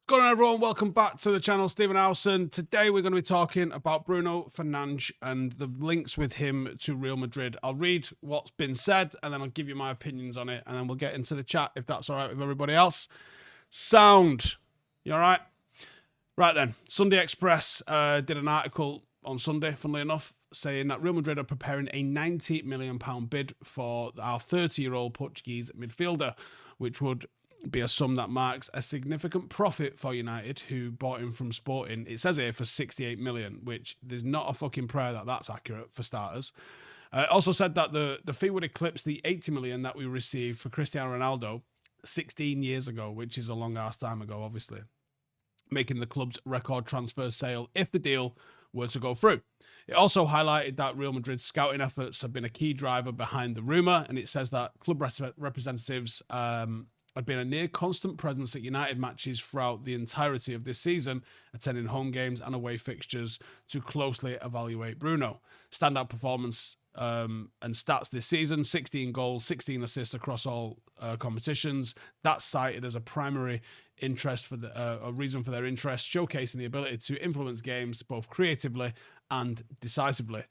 Good on everyone, welcome back to the channel. Stephen Howson. Today we're going to be talking about Bruno Fernandes and the links with him to Real Madrid. I'll read what's been said and then I'll give you my opinions on it and then we'll get into the chat if that's all right with everybody else. Sound. You all right? Right then, Sunday Express did an article on Sunday, funnily enough, saying that Real Madrid are preparing a £90 million bid for our 30-year-old Portuguese midfielder, which would be a sum that marks a significant profit for United, who bought him from Sporting. It says here for 68 million, which there's not a fucking prayer that that's accurate for starters. It also said that the fee would eclipse the 80 million that we received for Cristiano Ronaldo 16 years ago, which is a long ass time ago, obviously, making the club's record transfer sale if the deal were to go through. It also highlighted that Real Madrid's scouting efforts have been a key driver behind the rumour, and it says that club representatives had been a near constant presence at United matches throughout the entirety of this season, attending home games and away fixtures to closely evaluate Bruno. Standout performance and stats this season: 16 goals, 16 assists across all competitions. That's cited as a primary interest for a reason for their interest, showcasing the ability to influence games both creatively and decisively.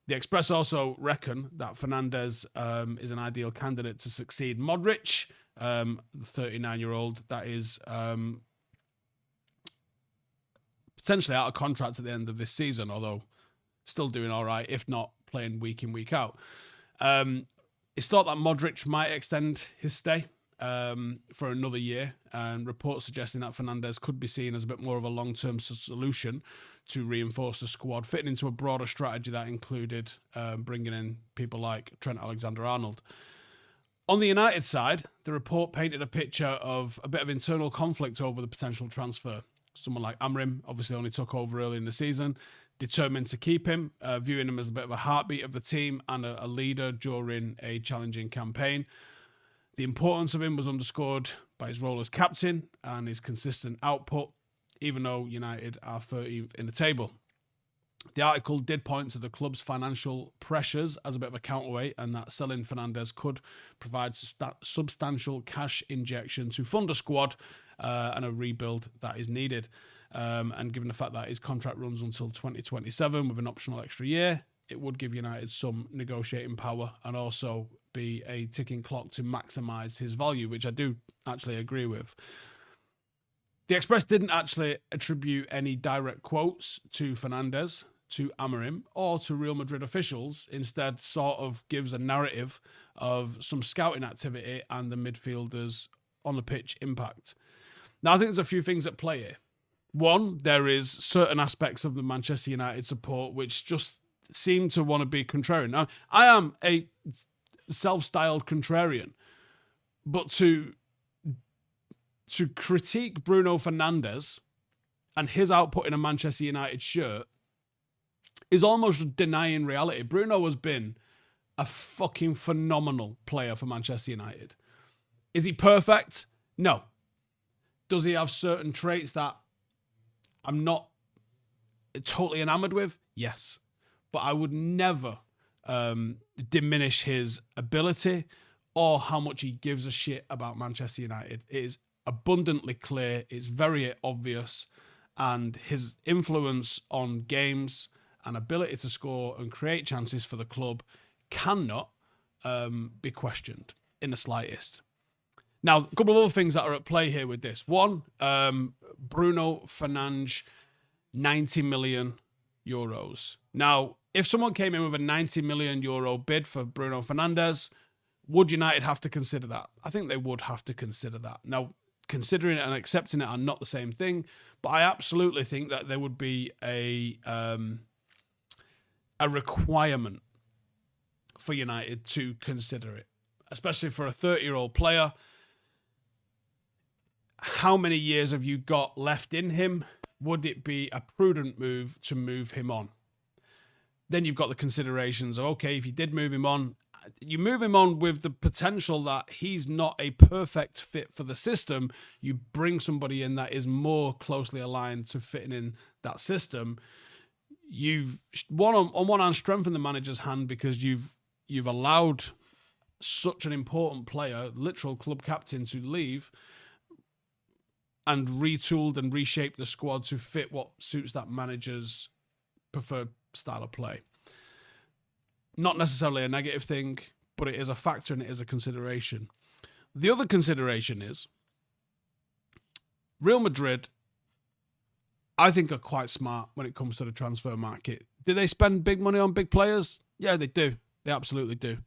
The Express also reckon that Fernandes is an ideal candidate to succeed Modric, the 39-year-old that is potentially out of contract at the end of this season, although still doing all right, if not playing week in, week out. It's thought that Modric might extend his stay for another year, and reports suggesting that Fernandes could be seen as a bit more of a long-term solution to reinforce the squad, fitting into a broader strategy that included bringing in people like Trent Alexander-Arnold. On the United side, the report painted a picture of a bit of internal conflict over the potential transfer. Someone like Amorim obviously only took over early in the season, determined to keep him, viewing him as a bit of a heartbeat of the team and a leader during a challenging campaign. The importance of him was underscored by his role as captain and his consistent output, even though United are 13th in the table. The article did point to the club's financial pressures as a bit of a counterweight, and that selling Fernandes could provide substantial cash injection to fund a squad and a rebuild that is needed. And given the fact that his contract runs until 2027 with an optional extra year, it would give United some negotiating power and also be a ticking clock to maximise his value, which I do actually agree with. The Express didn't actually attribute any direct quotes to Fernandes, to Amorim, or to Real Madrid officials. Instead, sort of gives a narrative of some scouting activity and the midfielders on the pitch impact. Now, I think there's a few things at play here. One, there is certain aspects of the Manchester United support which just seem to want to be contrarian. Now, I am a self-styled contrarian, but to critique Bruno Fernandes and his output in a Manchester United shirt is almost denying reality. Bruno has been a fucking phenomenal player for Manchester United. Is he perfect? No. Does he have certain traits that I'm not totally enamored with? Yes. But I would never diminish his ability or how much he gives a shit about Manchester United. It is abundantly clear, it's very obvious, and his influence on games and ability to score and create chances for the club cannot be questioned in the slightest. Now, a couple of other things that are at play here with this. One, Bruno Fernandes, 90 million euros. Now, if someone came in with a 90 million euro bid for Bruno Fernandes, would United have to consider that? I think they would have to consider that. Now, considering it and accepting it are not the same thing, but I absolutely think that there would be a requirement for United to consider it, especially for a 30-year-old player. How many years have you got left in him? Would it be a prudent move to move him on? Then you've got the considerations of, okay, if you did move him on, you move him on with the potential that he's not a perfect fit for the system. You bring somebody in that is more closely aligned to fitting in that system. You've on one hand strengthened the manager's hand because you've allowed such an important player, literal club captain, to leave, and retooled and reshaped the squad to fit what suits that manager's preferred style of play. Not necessarily a negative thing, but it is a factor and it is a consideration. The other consideration is Real Madrid, I think, are quite smart when it comes to the transfer market. Do they spend big money on big players? Yeah, they do. They absolutely do.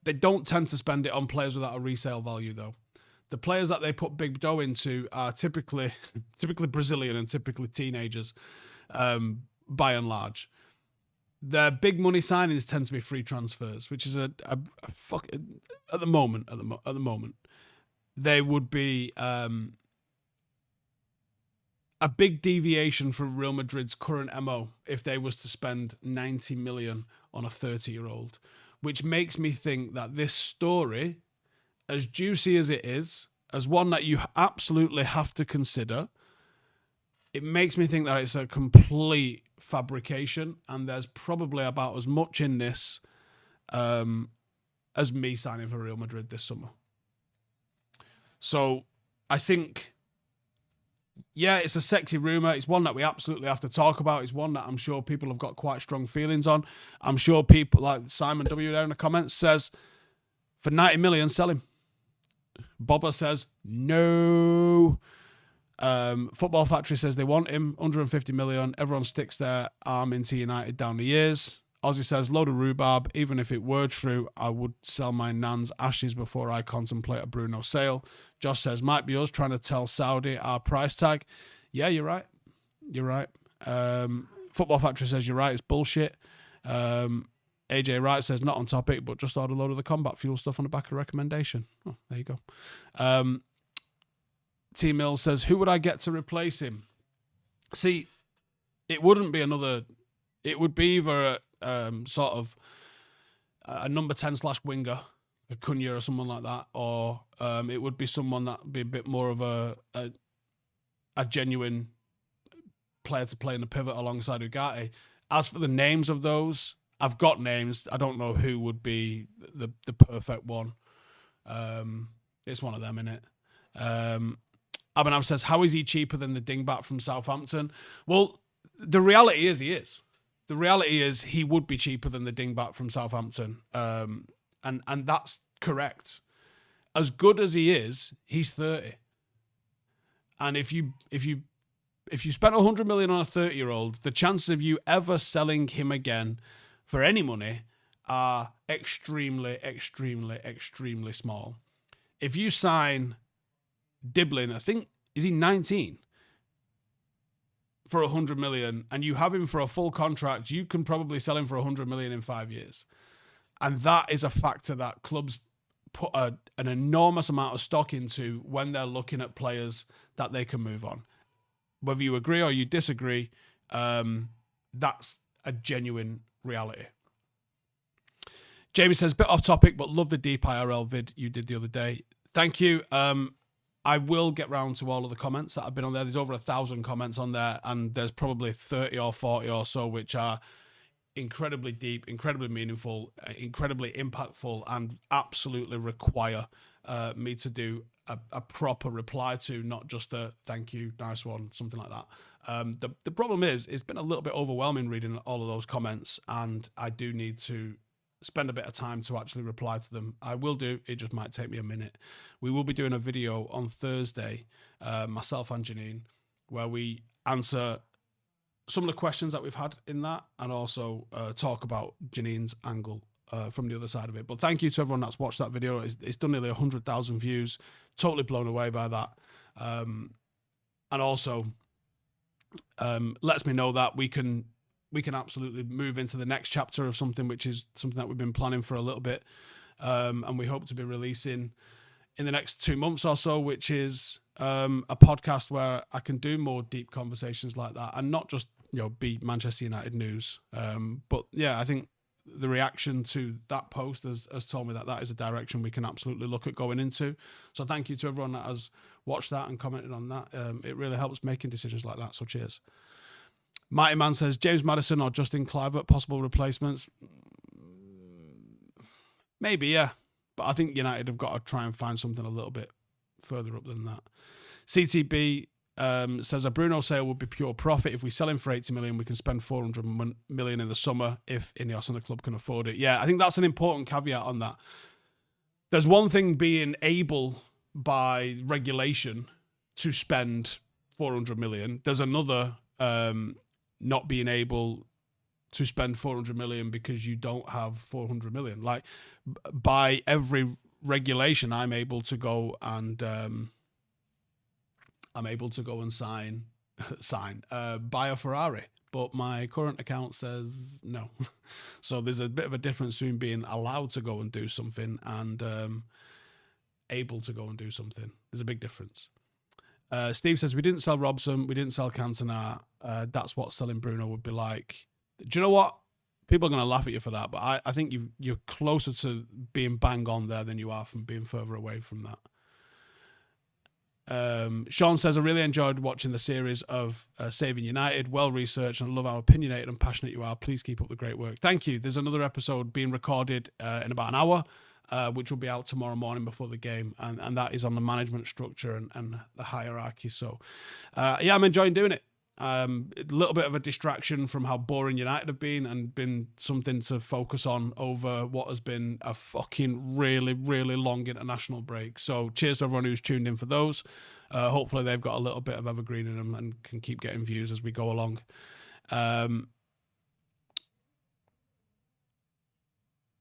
They don't tend to spend it on players without a resale value, though. The players that they put big dough into are typically Brazilian and typically teenagers, by and large. Their big money signings tend to be free transfers, which is a fuck at the moment. At the moment, they would be a big deviation from Real Madrid's current MO if they was to spend 90 million on a 30-year-old. Which makes me think that this story, as juicy as it is, as one that you absolutely have to consider, it makes me think that it's a complete fabrication, and there's probably about as much in this as me signing for Real Madrid this summer. So I think, yeah, it's a sexy rumour. It's one that we absolutely have to talk about. It's one that I'm sure people have got quite strong feelings on. I'm sure people like Simon W there in the comments says, for 90 million, sell him. Bobba says, no. Football Factory says they want him, 150 million. Everyone sticks their arm into United down the years. Aussie says, load of rhubarb. Even if it were true, I would sell my nan's ashes before I contemplate a Bruno sale. Josh says, might be us trying to tell Saudi our price tag. Yeah, you're right. You're right. Football Factory says, you're right, it's bullshit. AJ Wright says, not on topic, but just order a load of the combat fuel stuff on the back of the recommendation. Oh, there you go. T Mills says, who would I get to replace him? See, it wouldn't be another... It would be either sort of a number 10/winger, a Cunha or someone like that, or it would be someone that would be a bit more of a genuine player to play in the pivot alongside Ugarte. As for the names of those, I've got names. I don't know who would be the perfect one. It's one of them, innit? Abhinav says, how is he cheaper than the dingbat from Southampton? Well, the reality is he is. The reality is he would be cheaper than the dingbat from Southampton. And that's correct. As good as he is, he's 30. And if you spent 100 million on a 30-year-old, the chances of you ever selling him again for any money are extremely, extremely, extremely small. If you sign Diblin, I think, is he 19? For 100 million, and you have him for a full contract, you can probably sell him for 100 million in 5 years. And that is a factor that clubs put an enormous amount of stock into when they're looking at players that they can move on. Whether you agree or you disagree, that's a genuine reality. Jamie says, bit off topic, but love the deep IRL vid you did the other day. Thank you. I will get round to all of the comments that have been on there. There's over 1,000 comments on there, and there's probably 30 or 40 or so which are incredibly deep, incredibly meaningful, incredibly impactful, and absolutely require me to do a proper reply to, not just a thank you, nice one, something like that. The problem is, it's been a little bit overwhelming reading all of those comments, and I do need to spend a bit of time to actually reply to them. I will do. It just might take me a minute. We will be doing a video on Thursday, myself and Janine, where we answer some of the questions that we've had in that, and also talk about Janine's angle from the other side of it. But thank you to everyone that's watched that video. It's done nearly 100,000 views. Totally blown away by that. And also lets me know that we can absolutely move into the next chapter of something, which is something that we've been planning for a little bit. And we hope to be releasing in the next 2 months or so, which is a podcast where I can do more deep conversations like that, and not just, be Manchester United news. But yeah, I think the reaction to that post has told me that is a direction we can absolutely look at going into. So thank you to everyone that has watched that and commented on that. It really helps making decisions like that. So cheers. Mighty Man says, James Maddison or Justin Kluivert, possible replacements? Maybe, yeah. But I think United have got to try and find something a little bit further up than that. CTB says, a Bruno sale would be pure profit. If we sell him for 80 million, we can spend 400 million in the summer if Ineos and the club can afford it. Yeah, I think that's an important caveat on that. There's one thing being able by regulation to spend 400 million. There's another not being able to spend 400 million because you don't have 400 million. Like, by every regulation, I'm able to go and buy a Ferrari, but my current account says no. So there's a bit of a difference between being allowed to go and do something and able to go and do something. There's a big difference. Steve says, we didn't sell Robson, we didn't sell Cantona. That's what selling Bruno would be like. Do you know what? People are going to laugh at you for that, but I think you're closer to being bang on there than you are from being further away from that. Sean says, I really enjoyed watching the series of Saving United. Well researched, and I love how opinionated and passionate you are. Please keep up the great work. Thank you. There's another episode being recorded in about an hour, which will be out tomorrow morning before the game, and that is on the management structure and the hierarchy. So, yeah, I'm enjoying doing it. A little bit of a distraction from how boring United have been, and been something to focus on over what has been a fucking really, really long international break. So cheers to everyone who's tuned in for those. Hopefully they've got a little bit of evergreen in them and can keep getting views as we go along.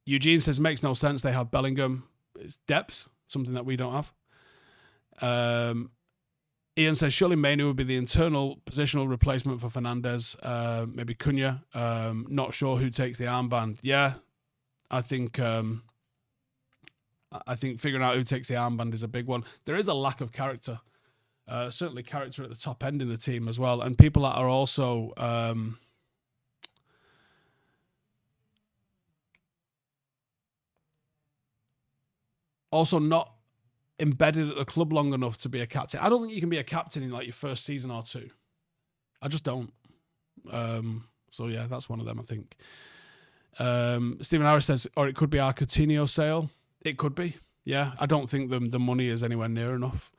Eugene says, makes no sense. They have Bellingham. It's depth, something that we don't have. Ian says, surely Mainu would be the internal positional replacement for Fernandes. Maybe Cunha. Not sure who takes the armband. Yeah, I think figuring out who takes the armband is a big one. There is a lack of character. Certainly character at the top end in the team as well. And people that are also not embedded at the club long enough to be a captain. I don't think you can be a captain in like your first season or two. I just don't. So yeah, that's one of them, I think. Stephen Harris says, or it could be our Coutinho sale. It could be. Yeah, I don't think the money is anywhere near enough.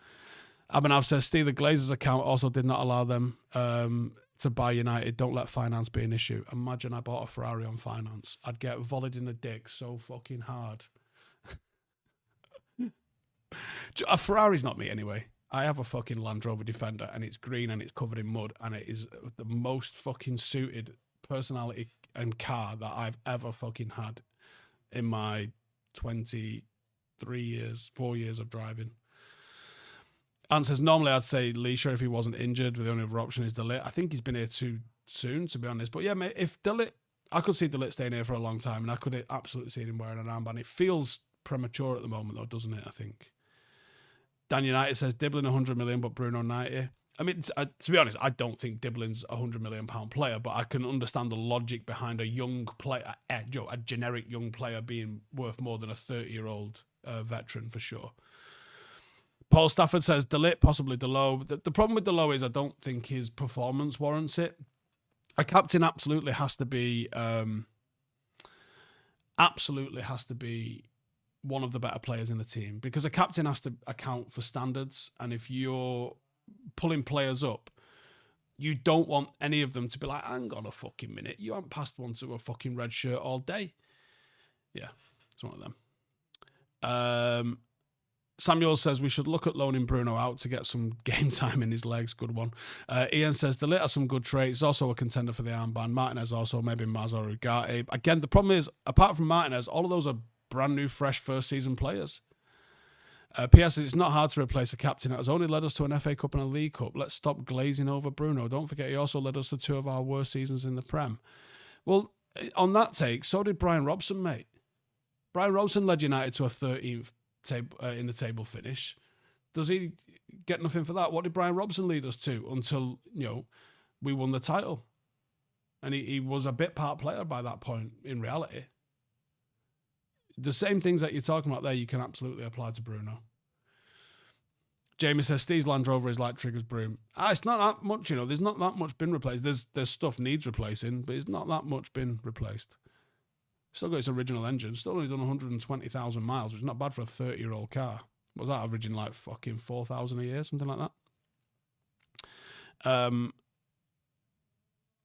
Abhinav says, Steve, the Glazers account also did not allow them to buy United. Don't let finance be an issue. Imagine I bought a Ferrari on finance. I'd get volleyed in the dick so fucking hard. A Ferrari's not me anyway. I have a fucking Land Rover Defender, and it's green and it's covered in mud, and it is the most fucking suited personality and car that I've ever fucking had in my 4 years of driving. Ant says, normally I'd say Leisha if he wasn't injured, but the only other option is De Ligt. I think he's been here too soon, to be honest. But yeah, mate, if De Ligt, I could see De Ligt staying here for a long time, and I could absolutely see him wearing an armband. It feels premature at the moment, though, doesn't it, I think? Dan United says, Dibbling 100 million, but Bruno 90. I mean, to be honest, I don't think Dibbling's a £100 million player, but I can understand the logic behind a young player, a generic young player being worth more than a 30-year-old veteran, for sure. Paul Stafford says, De Ligt, possibly Delo. The problem with Delo is I don't think his performance warrants it. A captain absolutely has to be one of the better players in the team, because a captain has to account for standards, and if you're pulling players up, you don't want any of them to be like, hang on a fucking minute, you haven't passed one to a fucking red shirt all day. Yeah, it's one of them. Samuel says we should look at loaning Bruno out to get some game time in his legs. Good one. Ian says De Ligt has some good traits. Also a contender for the armband. Martinez also, maybe Maz or Ugarte. Again, the problem is, apart from Martinez, all of those are brand new, fresh first season players. P.S. It's not hard to replace a captain that has only led us to an FA Cup and a League Cup. Let's stop glazing over Bruno. Don't forget he also led us to 2 of our worst seasons in the Prem. Well, on that take, so did Brian Robson, mate. Brian Robson led United to a 13th in the table finish. Does he get nothing for that? What did Brian Robson lead us to until, we won the title? And he was a bit part player by that point in reality. The same things that you're talking about there, you can absolutely apply to Bruno. Jamie says, Steve's Land Rover is like Trigger's broom. It's not that much, there's not that much been replaced. There's stuff needs replacing, but it's not that much been replaced. Still got its original engine. Still only done 120,000 miles, which is not bad for a 30-year-old car. What was that averaging like fucking 4,000 a year, something like that?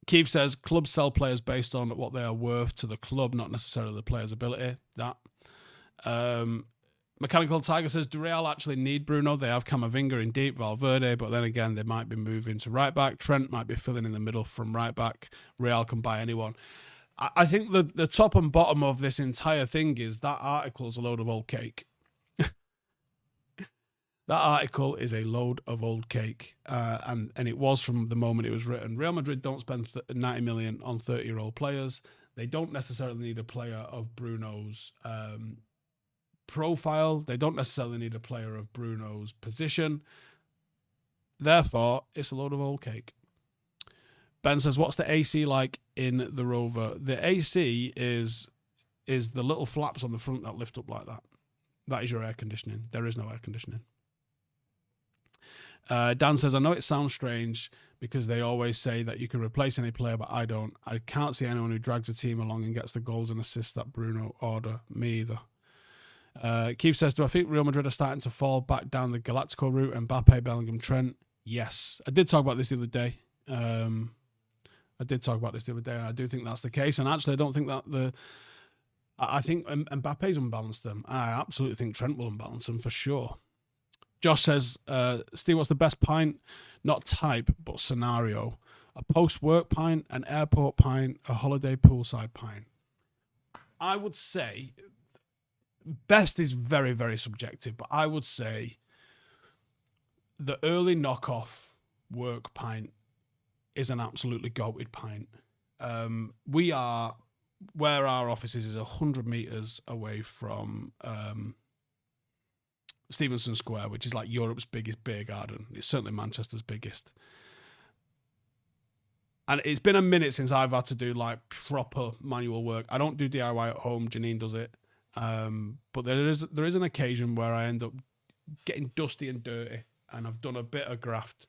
Keith says, clubs sell players based on what they are worth to the club, not necessarily the player's ability. That. Mechanical Tiger says, do Real actually need Bruno? They have Camavinga in deep, Valverde, but then again, they might be moving to right back. Trent might be filling in the middle from right back. Real can buy anyone. I think the top and bottom of this entire thing is that article's a load of old cake. That article is a load of old cake, and it was from the moment it was written. Real Madrid don't spend 90 million on 30-year-old players. They don't necessarily need a player of Bruno's profile. They don't necessarily need a player of Bruno's position. Therefore, it's a load of old cake. Ben says, what's the AC like in the Rover? The AC is the little flaps on the front that lift up like that. That is your air conditioning. There is no air conditioning. Dan says, I know it sounds strange because they always say that you can replace any player, but I don't. I can't see anyone who drags a team along and gets the goals and assists that Bruno order. Me either. Keith says, do I think Real Madrid are starting to fall back down the Galactico route? Mbappe, Bellingham, Trent? Yes. I did talk about this the other day. And I do think that's the case. And actually, I don't think that I think Mbappe's unbalanced them. I absolutely think Trent will unbalance them for sure. Josh says, Steve, what's the best pint? Not type, but scenario. A post-work pint, an airport pint, a holiday poolside pint. I would say, best is very, very subjective, but I would say the early knockoff work pint is an absolutely goated pint. Where our office is 100 metres away from Stevenson Square, which is like Europe's biggest beer garden. It's certainly Manchester's biggest. And it's been a minute since I've had to do like proper manual work. I don't do DIY at home. Janine does it. But there is an occasion where I end up getting dusty and dirty, and I've done a bit of graft.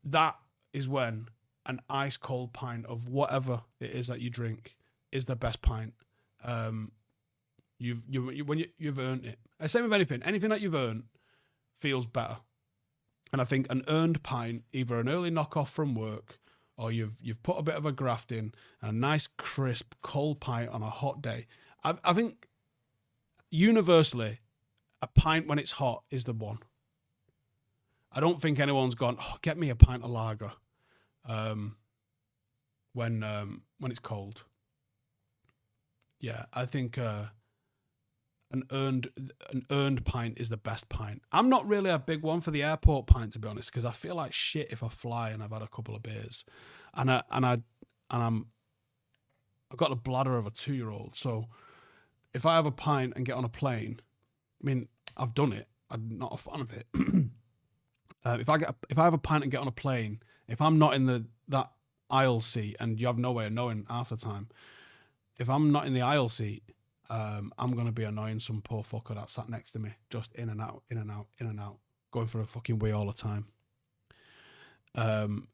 That is when an ice cold pint of whatever it is that you drink is the best pint. You've earned it. Same with anything that you've earned feels better. And I think an earned pint, either an early knockoff from work, or you've put a bit of a graft in, and a nice crisp cold pint on a hot day. I think universally, a pint when it's hot is the one. I don't think anyone's gone, get me a pint of lager when it's cold. Yeah, I think an earned pint is the best pint. I'm not really a big one for the airport pint, to be honest, because I feel like shit if I fly and I've had a couple of beers, and I've got the bladder of a 2-year-old. So if I have a pint and get on a plane, I mean, I've done it. I'm not a fan of it. If I have a pint and get on a plane, if I'm not in that aisle seat, and you have no way of knowing half the time, if I'm not in the aisle seat, I'm going to be annoying some poor fucker that sat next to me, just in and out, in and out, in and out, going for a fucking wee all the time.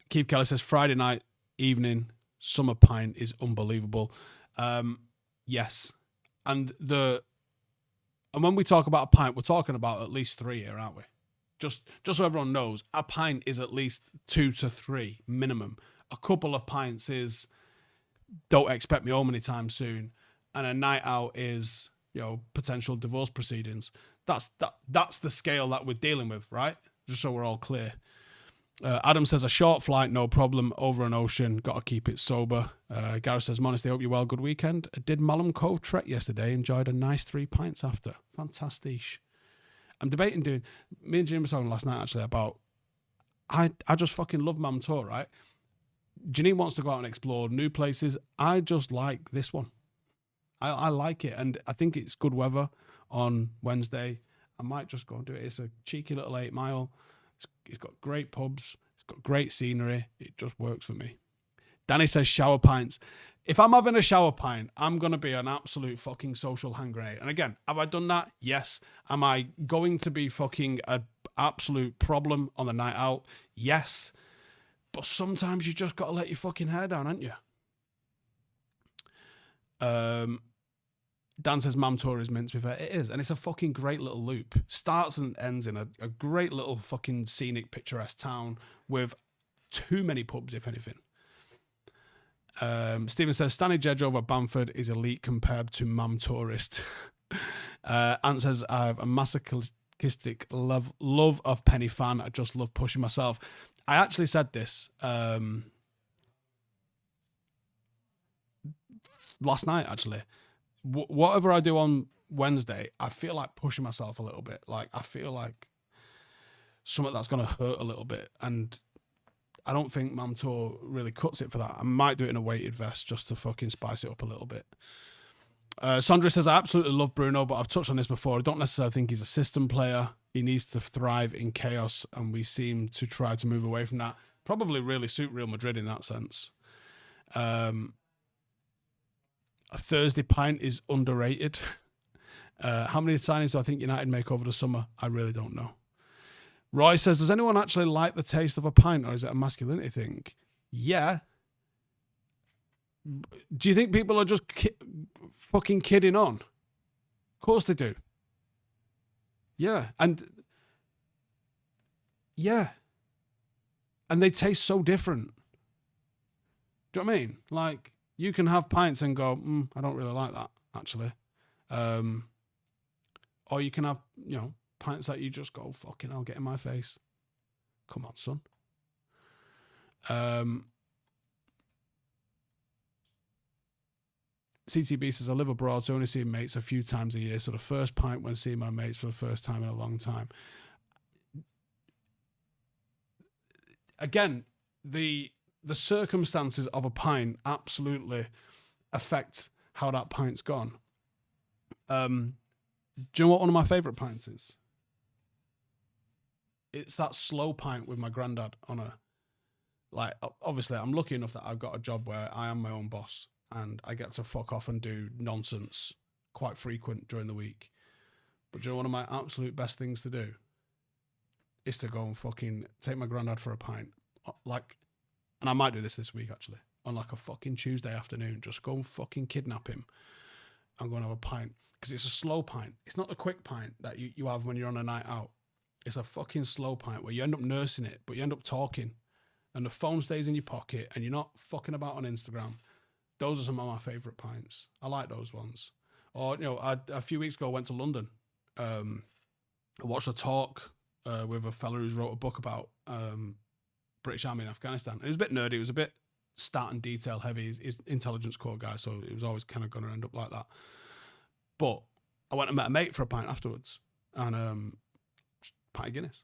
Keith Kelly says, Friday night, evening, summer pint is unbelievable. Yes. And when we talk about a pint, we're talking about at least 3 here, aren't we? Just so everyone knows, a pint is at least 2 to 3 minimum. A couple of pints is, don't expect me home anytime soon. and a night out is, potential divorce proceedings. That's the scale that we're dealing with, right? Just so we're all clear. Adam says a short flight, no problem. Over an ocean, got to keep it sober. Gareth says, Modesty, hope you're well. Good weekend. Did Malham Cove trek yesterday. Enjoyed a nice 3 pints after. Fantastic. I'm debating doing. Me and Jim were talking last night actually about. I just fucking love Mam Tour, right? Janine wants to go out and explore new places. I just like this one. I like it, and I think it's good weather on Wednesday. I might just go and do it. It's a cheeky little 8 mile. It's got great pubs. It's got great scenery. It just works for me. Danny says shower pints. If I'm having a shower pint, I'm going to be an absolute fucking social hand grenade. And again, have I done that? Yes. Am I going to be fucking an absolute problem on the night out? Yes. But sometimes you just got to let your fucking hair down, haven't you? Dan says Mam Tour is meant to be fair. It is, and it's a fucking great little loop. Starts and ends in a great little fucking scenic, picturesque town with too many pubs, if anything. Stephen says Stanley Jedge over Bamford is elite compared to Mam Tourist. Ant says I have a masochistic love of Penny fan. I just love pushing myself. I actually said this last night, actually. Whatever I do on Wednesday, I feel like pushing myself a little bit. Like, I feel like something that's going to hurt a little bit. And I don't think Mam Tour really cuts it for that. I might do it in a weighted vest just to fucking spice it up a little bit. Sandra says, I absolutely love Bruno, but I've touched on this before. I don't necessarily think he's a system player. He needs to thrive in chaos, and we seem to try to move away from that. Probably really suit Real Madrid in that sense. A Thursday pint is underrated. How many signings do I think United make over the summer? I really don't know. Roy says, does anyone actually like the taste of a pint, or is it a masculinity thing? Yeah. Do you think people are just fucking kidding on? Of course they do. Yeah. And they taste so different. Do you know what I mean? Like, you can have pints and go, I don't really like that, actually. Or you can have, pints that you just go, fucking hell, get in my face. Come on, son. CTB says, I live abroad, so I only see mates a few times a year. So the first pint when seeing my mates for the first time in a long time. Again, the circumstances of a pint absolutely affect how that pint's gone. Do you know what one of my favourite pints is? It's that slow pint with my granddad on a... Like, obviously, I'm lucky enough that I've got a job where I am my own boss and I get to fuck off and do nonsense quite frequent during the week. But do you know one of my absolute best things to do? Is to go and fucking take my granddad for a pint. Like... And I might do this week, actually. On like a fucking Tuesday afternoon. Just go and fucking kidnap him and go and have a pint. Because it's a slow pint. It's not the quick pint that you have when you're on a night out. It's a fucking slow pint where you end up nursing it, but you end up talking. And the phone stays in your pocket and you're not fucking about on Instagram. Those are some of my favourite pints. I like those ones. Or, a few weeks ago I went to London. I watched a talk with a fella who's wrote a book about... British Army in Afghanistan. It was a bit nerdy. It was a bit stat and detail heavy. He's intelligence corps guy, so it was always kind of going to end up like that. But I went and met a mate for a pint afterwards, and pint of Guinness,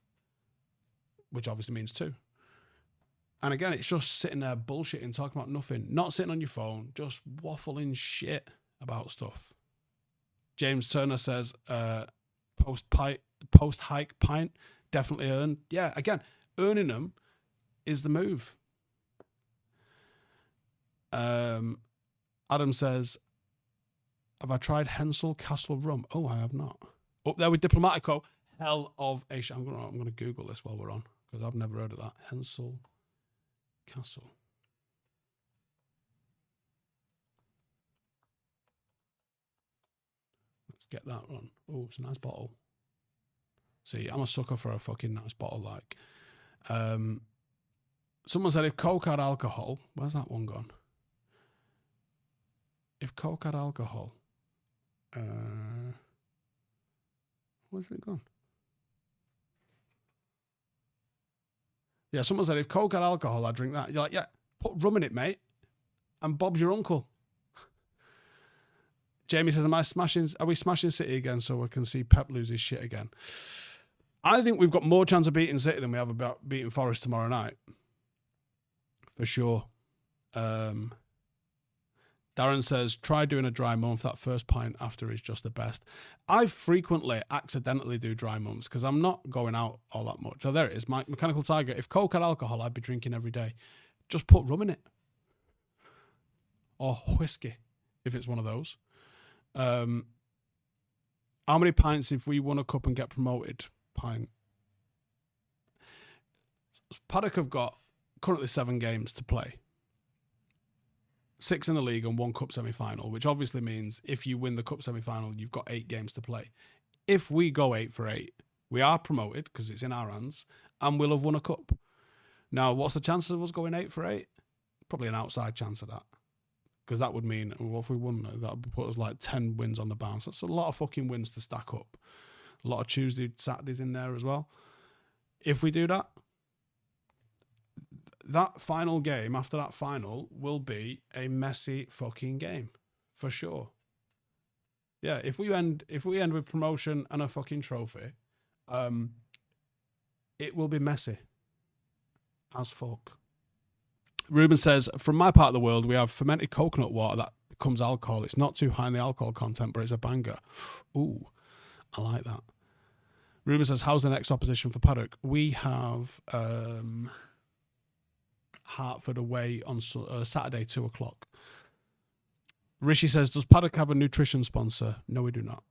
which obviously means 2. And again, it's just sitting there bullshitting, talking about nothing, not sitting on your phone, just waffling shit about stuff. James Turner says, post-hike pint, definitely earned. Yeah, again, earning them is the move. Adam says, have I tried Hensel Castle rum? Oh, I have not. Up there with Diplomatico, hell of a shot. I'm going to Google this while we're on, because I've never heard of that. Hensel Castle. Let's get that one. Oh, it's a nice bottle. See, I'm a sucker for a fucking nice bottle, like. Someone said if Coke had alcohol, where's that one gone? if Coke had alcohol, where's it gone? Yeah, someone said, if Coke had alcohol, I'd drink that. You're like, yeah, put rum in it, mate. And Bob's your uncle. Jamie says, are we smashing City again so we can see Pep lose his shit again? I think we've got more chance of beating City than we have about beating Forest tomorrow night. For sure. Darren says, try doing a dry month. That first pint after is just the best. I frequently accidentally do dry months because I'm not going out all that much. Oh, there it is. My Mechanical Tiger. If Coke had alcohol, I'd be drinking every day. Just put rum in it. Or whiskey, if it's one of those. How many pints if we won a cup and get promoted? Pint. Paddock have got currently 7 games to play. 6 in the league and 1 cup semi-final, which obviously means if you win the cup semi-final, you've got 8 games to play. If we go 8 for 8, we are promoted because it's in our hands and we'll have won a cup. Now, what's the chances of us going 8 for 8? Probably an outside chance of that. Because that would mean, well, if we won, that would put us like 10 wins on the bounce. That's a lot of fucking wins to stack up. A lot of Tuesday, Saturdays in there as well. If we do that, that final game after that final will be a messy fucking game. For sure. Yeah, if we end with promotion and a fucking trophy, it will be messy. As fuck. Rúben says, from my part of the world, we have fermented coconut water that becomes alcohol. It's not too high in the alcohol content, but it's a banger. Ooh, I like that. Rúben says, how's the next opposition for Paddock? We have Hartford away on Saturday, 2 o'clock. Rishi says, does Paddock have a nutrition sponsor? No, we do not.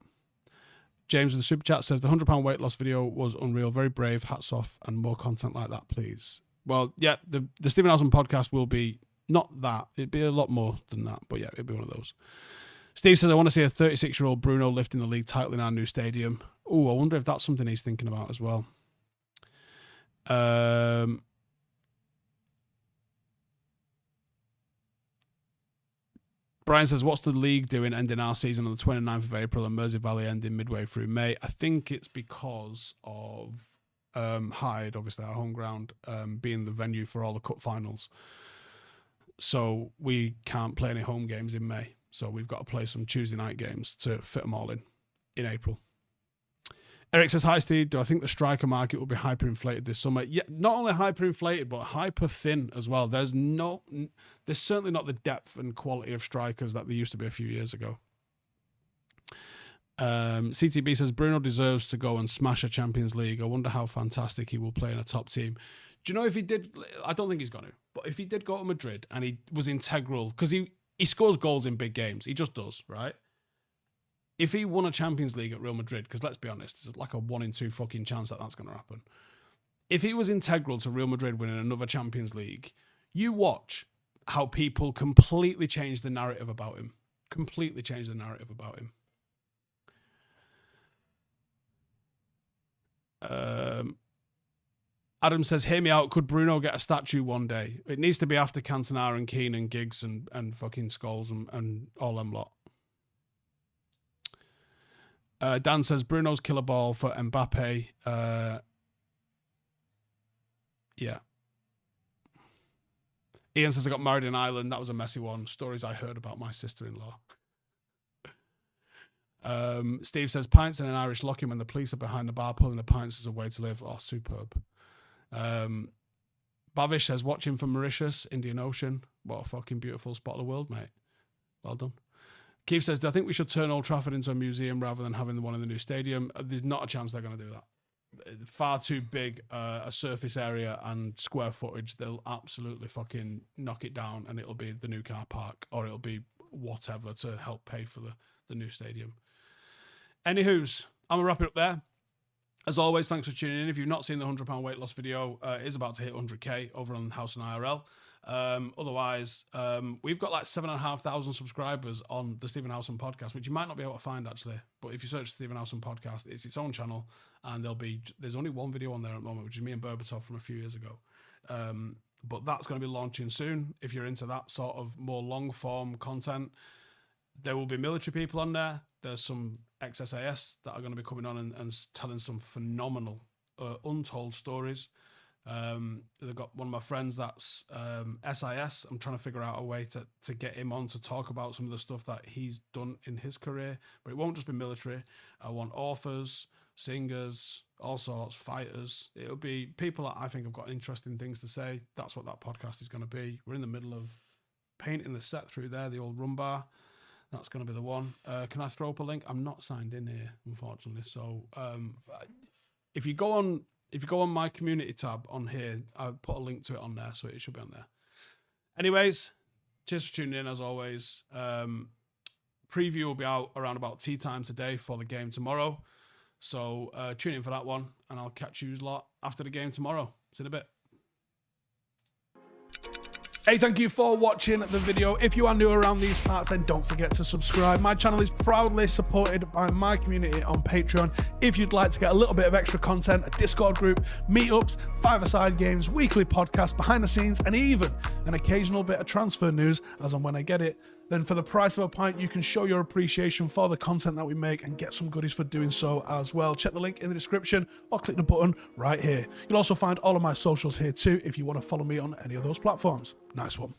James in the super chat says, the £100 weight loss video was unreal. Very brave. Hats off. And more content like that, please. Well, yeah, the Stephen Howson podcast will be not that. It'd be a lot more than that. But yeah, it'd be one of those. Steve says, I want to see a 36-year-old Bruno lifting the league title in our new stadium. Oh, I wonder if that's something he's thinking about as well. Brian says, what's the league doing ending our season on the 29th of April and Mersey Valley ending midway through May? I think it's because of Hyde, obviously our home ground, being the venue for all the cup finals. So we can't play any home games in May. So we've got to play some Tuesday night games to fit them all in April. Eric says, hi Steve, do I think the striker market will be hyperinflated this summer? Yeah, not only hyperinflated, but hyper thin as well. There's certainly not the depth and quality of strikers that there used to be a few years ago. CTB says, Bruno deserves to go and smash a Champions League. I wonder how fantastic he will play in a top team. Do you know if he did, I don't think he's going to, but if he did go to Madrid and he was integral, because he scores goals in big games, he just does, right? If he won a Champions League at Real Madrid, because let's be honest, it's like a 1 in 2 fucking chance that that's going to happen. If he was integral to Real Madrid winning another Champions League, you watch how people completely change the narrative about him. Completely change the narrative about him. Adam says, hear me out. Could Bruno get a statue one day? It needs to be after Cantona and Keane and Giggs and fucking Scholes and all them lot. Dan says, Bruno's killer ball for Mbappe. Yeah. Ian says, I got married in Ireland. That was a messy one. Stories I heard about my sister-in-law. Steve says, pints in an Irish lock-in when the police are behind the bar pulling the pints as a way to live. Oh, superb. Bavish says, watching from Mauritius, Indian Ocean. What a fucking beautiful spot of the world, mate. Well done. Keith says, do I think we should turn Old Trafford into a museum rather than having the one in the new stadium? There's not a chance they're going to do that. Far too big a surface area and square footage. They'll absolutely fucking knock it down and it'll be the new car park or it'll be whatever to help pay for the new stadium. Anywho's, I'm going to wrap it up there. As always, thanks for tuning in. If you've not seen the £100 weight loss video, it is about to hit 100k over on Howson IRL. Otherwise, we've got like 7,500 subscribers on the Stephen Howson podcast, which you might not be able to find actually. But if you search Stephen Howson podcast, it's its own channel, and there's only one video on there at the moment, which is me and Berbatov from a few years ago. But that's going to be launching soon. If you're into that sort of more long form content, There will be military people on there. There's some ex-SAS that are going to be coming on and telling some phenomenal, untold stories. They've got one of my friends that's SIS. I'm trying to figure out a way to get him on to talk about some of the stuff that he's done in his career. But it won't just be military. I want authors, singers, all sorts, fighters. It'll be people that I think have got interesting things to say. That's what that podcast is going to be. We're in the middle of painting the set through there, the old rum bar. That's going to be the one. Can I throw up a link? I'm not signed in here, unfortunately. So if you go on my community tab on here, I put a link to it on there, so it should be on there. Anyways, cheers for tuning in as always. Preview will be out around about tea time today for the game tomorrow. So tune in for that one, and I'll catch you lot after the game tomorrow. See you in a bit. Hey, thank you for watching the video. If you are new around these parts, then don't forget to subscribe. My channel is proudly supported by my community on Patreon. If you'd like to get a little bit of extra content, a Discord group, meetups, five-a-side games, weekly podcasts, behind the scenes, and even an occasional bit of transfer news as and when I get it, then for the price of a pint, you can show your appreciation for the content that we make and get some goodies for doing so as well. Check the link in the description or click the button right here. You'll also find all of my socials here too if you want to follow me on any of those platforms. Nice one.